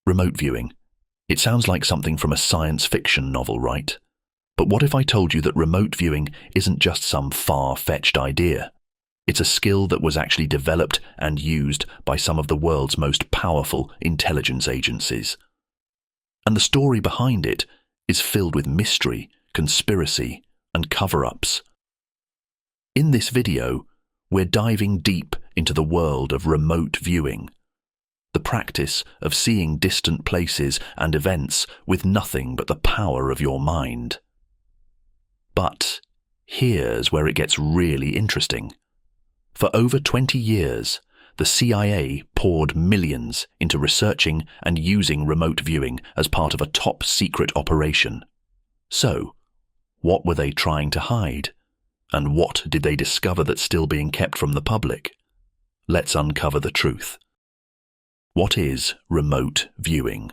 Remote viewing. It sounds like something from a science fiction novel, right? But what if I told you that remote viewing isn't just some far-fetched idea? It's a skill that was actually developed and used by some of the world's most powerful intelligence agencies. And the story behind it is filled with mystery, conspiracy, and cover-ups. In this video, we're diving deep into the world of remote viewing, the practice of seeing distant places and events with nothing but the power of your mind. But here's where it gets really interesting. For over 20 years, the CIA poured millions into researching and using remote viewing as part of a top-secret operation. So, what were they trying to hide? And what did they discover that's still being kept from the public? Let's uncover the truth. What is remote viewing?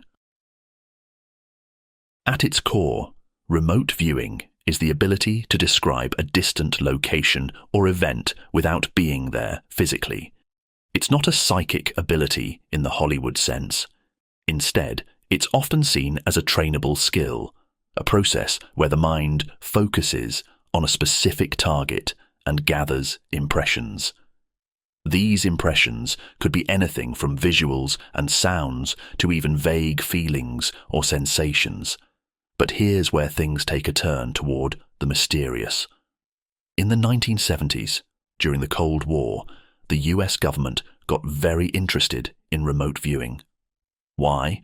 At its core, remote viewing is the ability to describe a distant location or event without being there physically. It's not a psychic ability in the Hollywood sense. Instead, it's often seen as a trainable skill, a process where the mind focuses on a specific target and gathers impressions. These impressions could be anything from visuals and sounds to even vague feelings or sensations. But here's where things take a turn toward the mysterious. In the 1970s, during the Cold War, the US government got very interested in remote viewing. Why?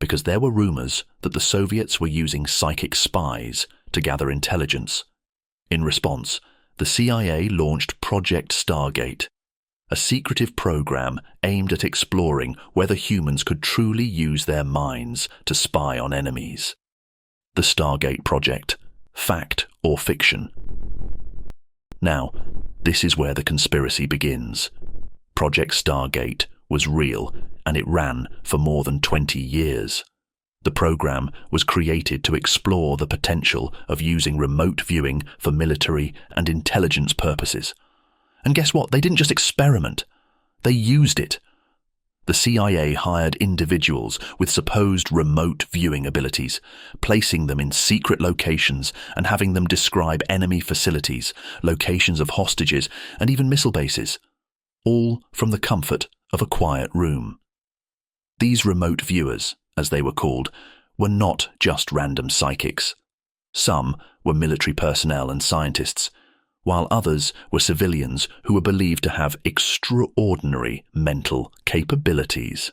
Because there were rumors that the Soviets were using psychic spies to gather intelligence. In response, the CIA launched Project Stargate, a secretive program aimed at exploring whether humans could truly use their minds to spy on enemies. The Stargate Project, fact or fiction? Now, this is where the conspiracy begins. Project Stargate was real, and it ran for more than 20 years. The program was created to explore the potential of using remote viewing for military and intelligence purposes. And guess what? They didn't just experiment. They used it. The CIA hired individuals with supposed remote viewing abilities, placing them in secret locations and having them describe enemy facilities, locations of hostages, and even missile bases, all from the comfort of a quiet room. These remote viewers, as they were called, were not just random psychics. Some were military personnel and scientists, while others were civilians who were believed to have extraordinary mental capabilities.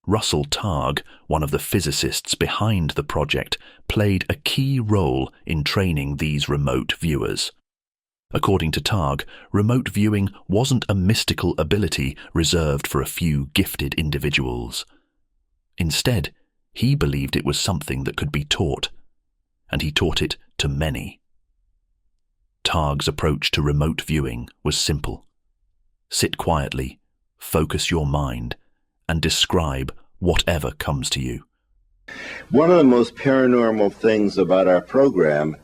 Russell Targ, one of the physicists behind the project, played a key role in training these remote viewers. According to Targ, remote viewing wasn't a mystical ability reserved for a few gifted individuals. Instead, he believed it was something that could be taught, and he taught it to many. Targ's approach to remote viewing was simple. Sit quietly, focus your mind, and describe whatever comes to you. One of the most paranormal things about our program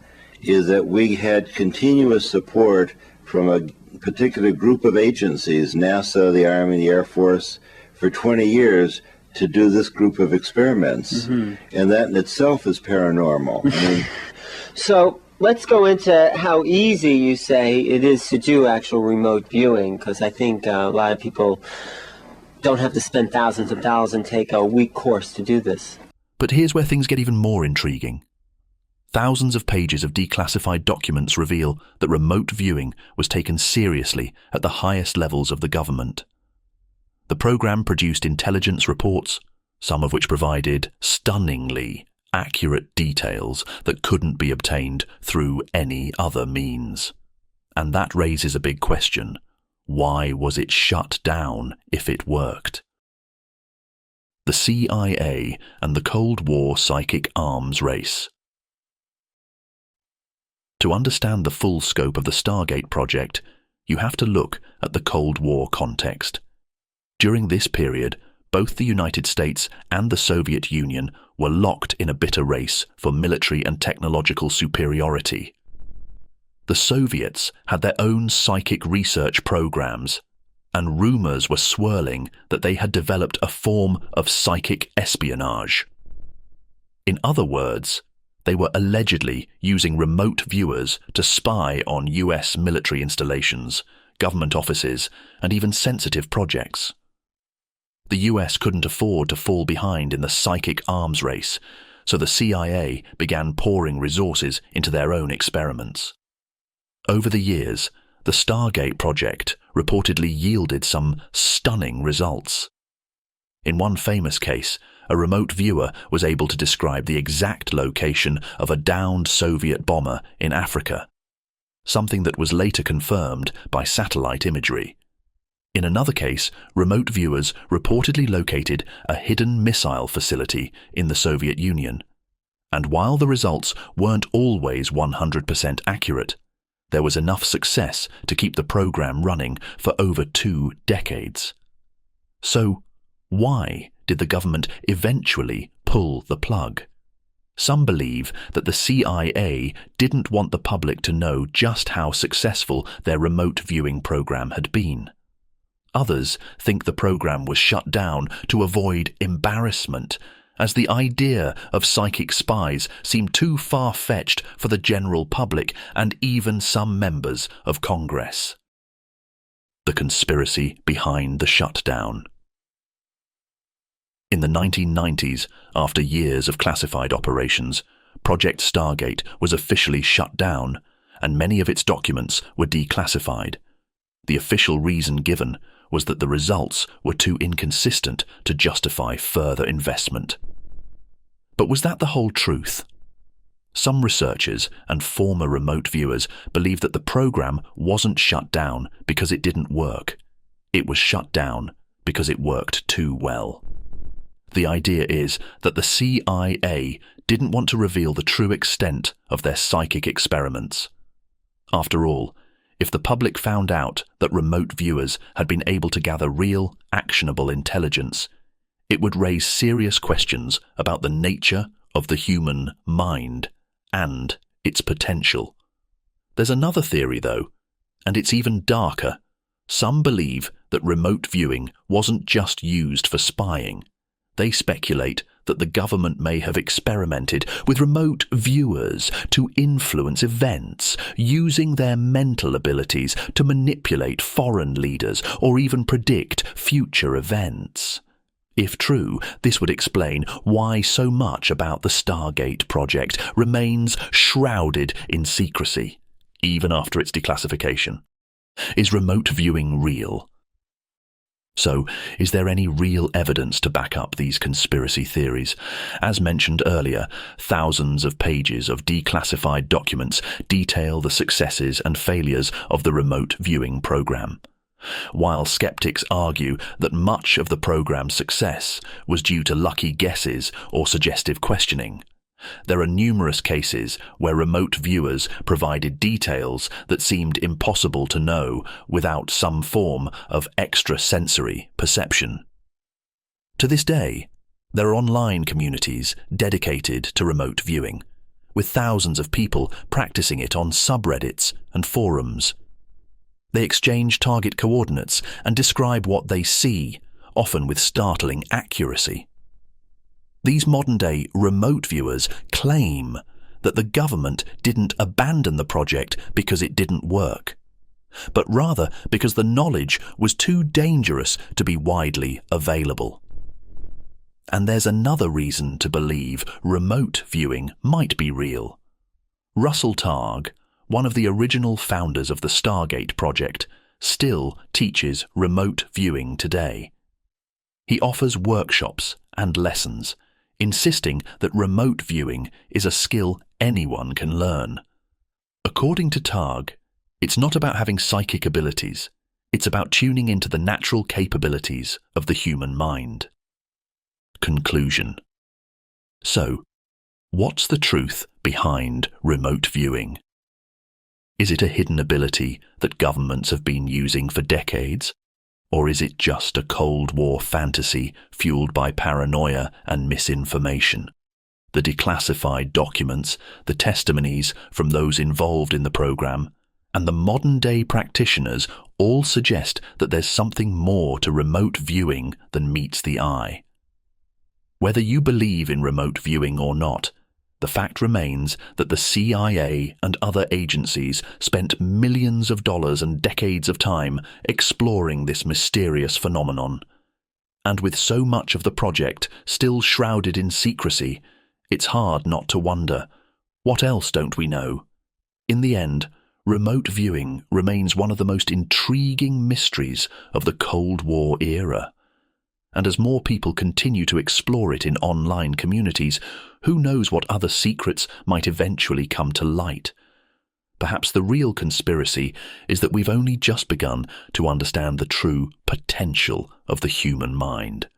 is that we had continuous support from a particular group of agencies, NASA, the Army, the Air Force, for 20 years to do this group of experiments. And that in itself is paranormal. I mean, so let's go into how easy you say it is to do actual remote viewing, because I think a lot of people don't have to spend thousands of dollars and take a week course to do this. But here's where things get even more intriguing. Thousands of pages of declassified documents reveal that remote viewing was taken seriously at the highest levels of the government. The program produced intelligence reports, some of which provided stunningly accurate details that couldn't be obtained through any other means. And that raises a big question. Why was it shut down if it worked? The CIA and the Cold War psychic arms race. To understand the full scope of the Stargate project, you have to look at the Cold War context. During this period, both the United States and the Soviet Union were locked in a bitter race for military and technological superiority. The Soviets had their own psychic research programs, and rumors were swirling that they had developed a form of psychic espionage. In other words, they were allegedly using remote viewers to spy on US military installations, government offices, and even sensitive projects. The US couldn't afford to fall behind in the psychic arms race, so the CIA began pouring resources into their own experiments. Over the years, the Stargate project reportedly yielded some stunning results. In one famous case, a remote viewer was able to describe the exact location of a downed Soviet bomber in Africa, something that was later confirmed by satellite imagery. In another case, remote viewers reportedly located a hidden missile facility in the Soviet Union. And while the results weren't always 100% accurate, there was enough success to keep the program running for over 2 decades. So, why did the government eventually pull the plug? Some believe that the CIA didn't want the public to know just how successful their remote viewing program had been. Others think the program was shut down to avoid embarrassment, as the idea of psychic spies seemed too far-fetched for the general public and even some members of Congress. The conspiracy behind the shutdown. In the 1990s, after years of classified operations, Project Stargate was officially shut down, and many of its documents were declassified. The official reason given was that the results were too inconsistent to justify further investment. But was that the whole truth? Some researchers and former remote viewers believe that the program wasn't shut down because it didn't work. It was shut down because it worked too well. The idea is that the CIA didn't want to reveal the true extent of their psychic experiments. After all, if the public found out that remote viewers had been able to gather real, actionable intelligence, it would raise serious questions about the nature of the human mind and its potential. There's another theory, though, and it's even darker. Some believe that remote viewing wasn't just used for spying. They speculate that the government may have experimented with remote viewers to influence events, using their mental abilities to manipulate foreign leaders or even predict future events. If true, this would explain why so much about the Stargate project remains shrouded in secrecy, even after its declassification. Is remote viewing real? So, is there any real evidence to back up these conspiracy theories? As mentioned earlier, thousands of pages of declassified documents detail the successes and failures of the remote viewing program. While skeptics argue that much of the program's success was due to lucky guesses or suggestive questioning, there are numerous cases where remote viewers provided details that seemed impossible to know without some form of extrasensory perception. To this day, there are online communities dedicated to remote viewing, with thousands of people practicing it on subreddits and forums. They exchange target coordinates and describe what they see, often with startling accuracy. These modern-day remote viewers claim that the government didn't abandon the project because it didn't work, but rather because the knowledge was too dangerous to be widely available. And there's another reason to believe remote viewing might be real. Russell Targ, one of the original founders of the Stargate project, still teaches remote viewing today. He offers workshops and lessons, insisting that remote viewing is a skill anyone can learn. According to Targ, it's not about having psychic abilities, it's about tuning into the natural capabilities of the human mind. Conclusion. So, what's the truth behind remote viewing? Is it a hidden ability that governments have been using for decades? Or is it just a Cold War fantasy fueled by paranoia and misinformation? The declassified documents, the testimonies from those involved in the program, And the modern-day practitioners all suggest that there's something more to remote viewing than meets the eye. Whether you believe in remote viewing or not, the fact remains that the CIA and other agencies spent millions of dollars and decades of time exploring this mysterious phenomenon. And with so much of the project still shrouded in secrecy, it's hard not to wonder, what else don't we know? In the end, remote viewing remains one of the most intriguing mysteries of the Cold War era. And as more people continue to explore it in online communities, who knows what other secrets might eventually come to light? Perhaps the real conspiracy is that we've only just begun to understand the true potential of the human mind.